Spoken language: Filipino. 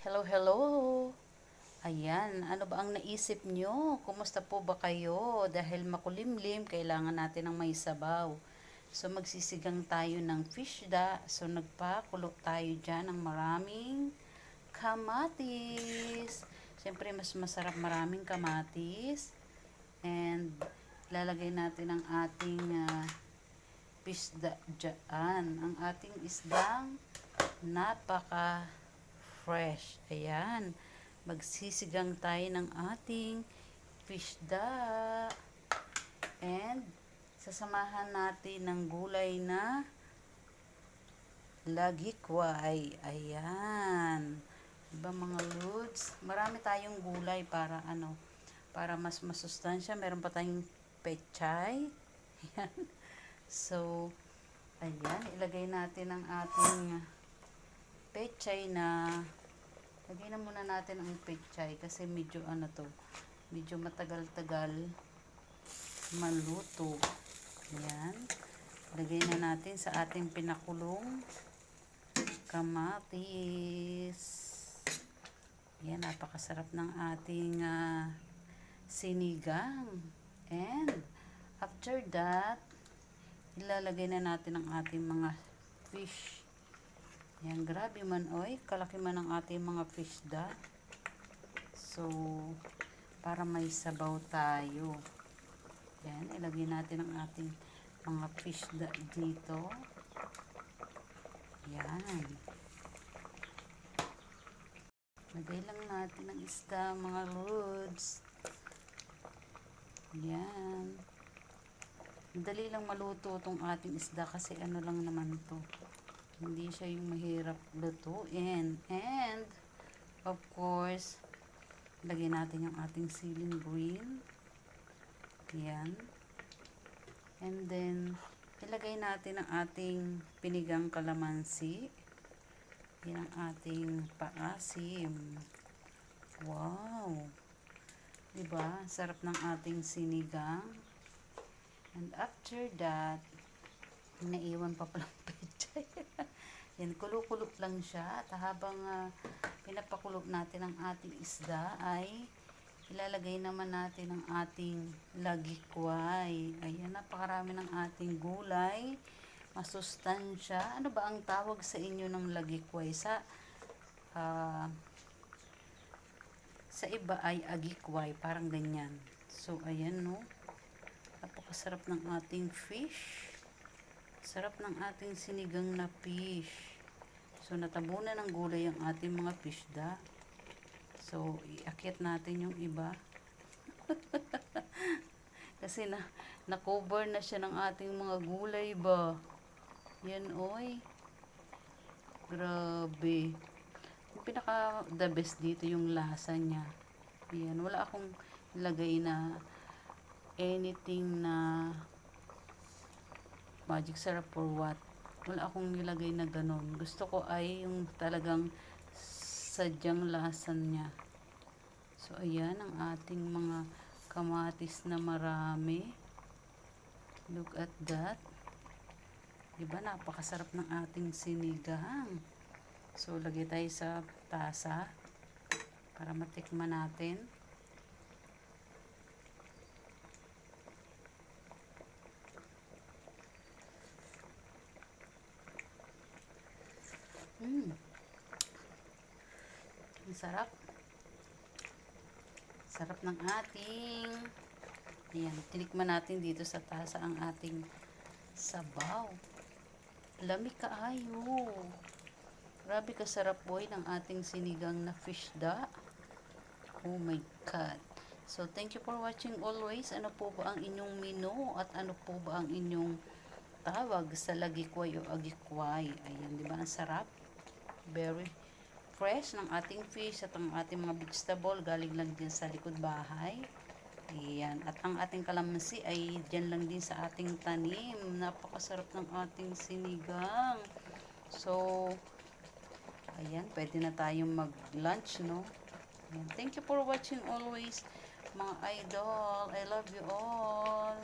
Hello, hello. Ayan, ano ba ang naisip nyo? Kumusta po ba kayo? Dahil makulimlim, kailangan natin ng may sabaw. So, magsisigang tayo ng fish da. So, nagpakulo tayo dyan ng maraming kamatis. Siyempre, mas masarap maraming kamatis. And, lalagay natin ang ating isda dyan. Ang ating isdang napaka fresh. Ayan. Magsisigang tayo ng ating fish da. And sasamahan natin ng gulay na lagikway. Ayan. Diba mga lods? Marami tayong gulay para para mas masustansya. Meron pa tayong pechay. Ayan. So, ayan. Ilagay natin ang ating pechay na lagay na muna natin ang pechay kasi medyo medyo matagal-tagal maluto. Ayan. Lagay na natin sa ating pinakulong kamatis. Ayan, napakasarap ng ating sinigang. And after that, ilalagay na natin ang ating mga fish. Yan, grabe man oy, kalaki man ang ating mga fish da. So, para may sabaw tayo. Yan, ilagay natin ang ating mga fish da dito. Yan. Lagay lang natin ang isda, mga lods. Yan. Dali lang maluto itong ating isda kasi ano lang naman to. Hindi siya yung mahirap lutuin. And, of course, lagyan natin yung ating siling green. Yan. And then, ilagay natin ang ating pinigang kalamansi. Yan ang ating paasim. Wow! Diba? Sarap ng ating sinigang. And after that, naiwan pa palang pechay. Yan, kulo-kulo lang siya. At habang pinapakulo natin ang ating isda, ay ilalagay naman natin ang ating lagikway. Ayan, napakarami ng ating gulay. Masustansya. Ano ba ang tawag sa inyo ng lagikway? Sa iba ay agikway. Parang ganyan. So, ayan, no? Napakasarap ng ating fish. Sarap ng ating sinigang na fish. So, natabunan ng gulay ang ating mga fish da. So, iakyat natin yung iba. Kasi na-cover na siya ng ating mga gulay ba. Yan, oy. Grabe. Yung pinaka the best dito yung lasa niya. Yan, wala akong lagay na anything na magic syrup or what. Wala akong nilagay na ganon. Gusto ko ay yung talagang sadyang lasan niya. So, ayan ang ating mga kamatis na marami. Look at that. Diba? Napakasarap ng ating sinigang. So, lagay tayo sa tasa para matikman natin. Ang sarap. Sarap ng ating. Ayan, tinikman natin dito sa tasa ang ating sabaw. Lamig kaayo. Grabe kasarap boy ng ating sinigang na fish da. Oh my God. So, thank you for watching always. Ano po ba ang inyong menu at ano po ba ang inyong tawag sa lagikway o agikway? Ayan, di ba? Ang sarap. Very fresh ng ating fish at ang ating mga vegetable galing lang din sa likod bahay. Ayan. At ang ating kalamansi ay dyan lang din sa ating tanim. Napakasarap ng ating sinigang. So, ayan. Pwede na tayong mag-lunch, no? Ayan. Thank you for watching always, mga idol. I love you all.